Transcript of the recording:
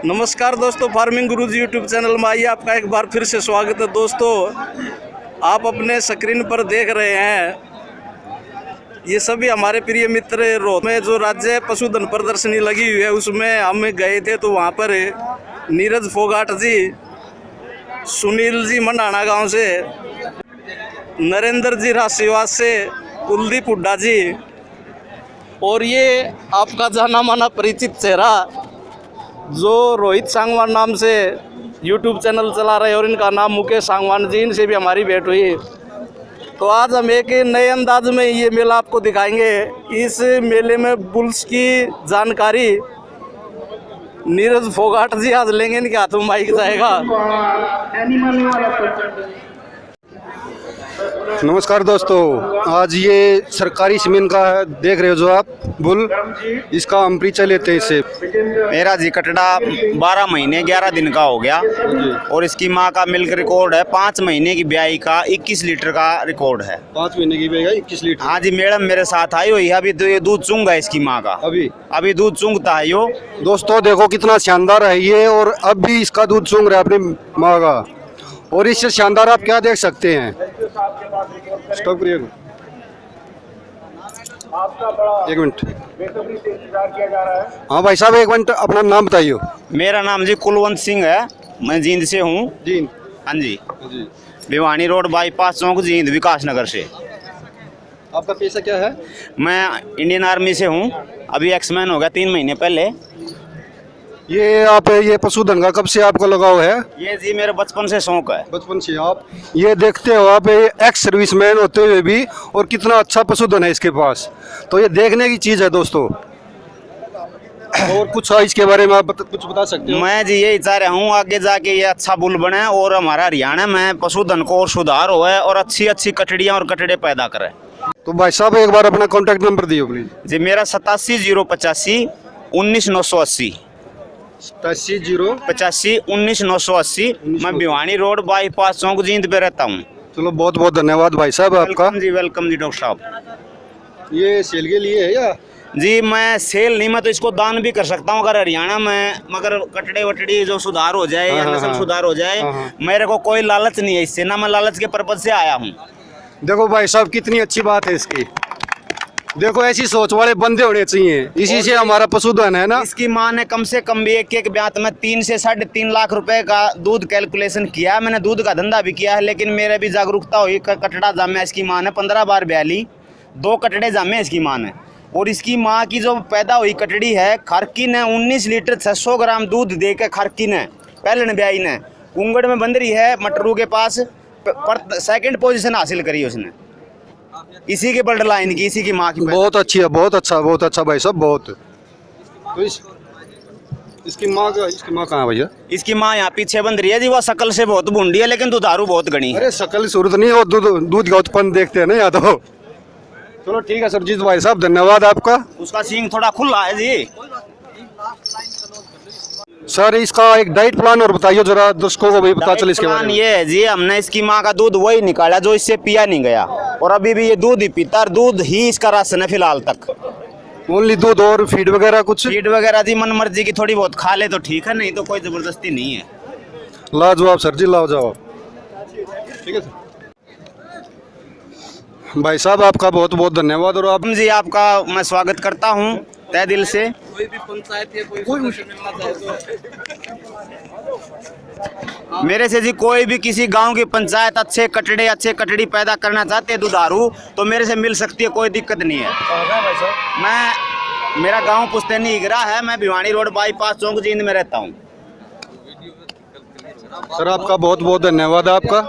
नमस्कार दोस्तों, फार्मिंग गुरुजी YouTube channel में आइए आपका एक बार फिर से स्वागत है। दोस्तों, आप अपने स्क्रीन पर देख रहे हैं ये सभी हमारे प्रिय मित्र रोहतक में जो राज्य पशुधन प्रदर्शनी लगी हुई है उसमें हम गए थे। तो वहाँ पर नीरज फोगाट जी, सुनील जी मंडाना गांव से, नरेंद्र जी राशिवास से, कुलदीप हुड्डा जी और ये आपका जाना माना परिचित चेहरा जो रोहित सांगवान नाम से यूट्यूब चैनल चला रहे हैं और इनका नाम मुकेश सांगवान जी, इनसे भी हमारी भेंट हुई। तो आज हम एक नए अंदाज में ये मेला आपको दिखाएंगे। इस मेले में बुल्स की जानकारी नीरज फोगाट जी आज लेंगे, इनके हाथों माइक जाएगा। नमस्कार दोस्तों, आज ये सरकारी सीमेंट का है, देख रहे हो जो आप बुल, इसका हम परिचय लेते हैं इससे। मेरा जी कटड़ा 12 महीने 11 दिन का हो गया और इसकी माँ का मिल्क रिकॉर्ड है 5 महीने की ब्याई का 21 लीटर का रिकॉर्ड है। 5 महीने की ब्याई 21 लीटर। हाँ जी, मैडम मेरे साथ आई हुई है। अभी तो ये दूध चुंगा है इसकी माँ का, अभी दूध चुंगता है यो। दोस्तों देखो कितना शानदार है ये, और अब भी इसका दूध चुंग रहा है अपनी माँ का। और इससे शानदार आप क्या देख सकते हैं। स्टॉप करिए एक मिनट। हाँ भाई साहब, एक मिनट, अपना नाम बताइए। मेरा नाम जी कुलवंत सिंह है, मैं जींद से हूँ। जींद? हाँ जी, भिवानी रोड बाईपास चौक, जींद, विकास नगर से। आपका पेशा क्या है? मैं इंडियन आर्मी से हूँ, अभी एक्समैन हो गया 3 महीने पहले। ये पशुधन का कब से आपको लगाव है? ये जी मेरे बचपन से शौक है। बचपन से आप ये देखते हो, आप एक्स सर्विसमैन होते हुए भी, और कितना अच्छा पशुधन है इसके पास। तो ये देखने की चीज़ है दोस्तों। और कुछ इसके बारे में आप कुछ बता सकते हो? मैं जी यही चाह रहा हूँ आगे जाके ये अच्छा बुल बने और हमारा हरियाणा में पशुधन को और सुधार हो और अच्छी अच्छी कटड़ियाँ और कटड़े पैदा करें। तो भाई साहब एक बार अपना कॉन्टैक्ट नंबर दियो प्लीज। जी मेरा 87 085 19 980। 87 19 980। मैं भिवानी रोड बाईपास चौक, जींद पे रहता हूँ। चलो बहुत बहुत धन्यवाद भाई साहब आपका। वेलकम जी डॉक्टर साहब। ये सेल के लिए है या? जी मैं सेल नहीं, मैं तो इसको दान भी कर सकता हूँ अगर हरियाणा में, मगर कटड़े वटड़ी जो सुधार हो जाए या नस्ल सुधार हो जाए। मेरे को कोई लालच नहीं है इससे, ना मैं लालच के पर्पज से आया हूँ। देखो भाई साहब कितनी अच्छी बात है इसकी। देखो ऐसी सोच वाले बंदे होने चाहिए, इसी से हमारा पशुधन है ना। इसकी माँ ने कम से कम भी एक ब्यात में 3 से 3.5 लाख रुपए का दूध कैलकुलेशन किया। मैंने दूध का धंधा भी किया है, लेकिन मेरे भी जागरूकता हुई। कटड़ा जामे इसकी माँ ने 15 बार ब्याली, 2 कटड़े जामे इसकी माँ ने। और इसकी माँ की जो पैदा हुई कटड़ी है, खरकी ने 19 लीटर 600 ग्राम दूध दे के खरकी ने पहले ब्याई ने कुंगड़ में बंद रही है, मटरू के पास 2nd पोजीशन हासिल करी उसने। इसी के बल्ड लाइन की, इसी की माँ की। बहुत अच्छी है, बहुत अच्छा भाई साहब, बहुत। तो इसकी माँ कहाँ है भैया? इसकी माँ यहाँ पीछे बंद रही है जी। वो शकल से बहुत बूंदी है लेकिन दुधारू बहुत गणी है। अरे शकल सूरत नहीं, वो दूध का उत्पन्न देखते हैं ना यहाँ तो। चलो ठीक है सरजीत भाई साहब, धन्यवाद आपका। उसका सींग थोड़ा खुला है जी। सर इसका एक डाइट प्लान और बताइए जरा, दर्शकों को भी पता चले इसके बारे में। ये है जी, हमने इसकी माँ का दूध वही निकाला जो इससे पिया नहीं गया, और अभी भी ये दूध ही पीता, दूध ही इसका राशन है फिलहाल तक। ओनली दूध और फीड वगैरह कुछ? फीड वगैरह जी मन मर्जी की थोड़ी बहुत खा ले तो ठीक है, नहीं तो कोई जबरदस्ती नहीं है। लाजवाब सर जी, लाजवाब। ठीक है सर। भाई साहब आपका बहुत बहुत धन्यवाद। और आप जी आपका मैं स्वागत करता हूँ तय दिल से। कोई भी पंचायत या कोई मिलना चाहे तो मेरे से जी कोई भी किसी गांव की पंचायत अच्छे कटड़ी पैदा करना चाहते हैं दुधारू, तो मेरे से मिल सकती है, कोई दिक्कत नहीं है। मेरा गांव पुस्तैनी इगरा है, मैं भिवानी रोड बाईपास चौक, जींद में रहता हूँ। सर आपका बहुत बहुत धन्यवाद आपका।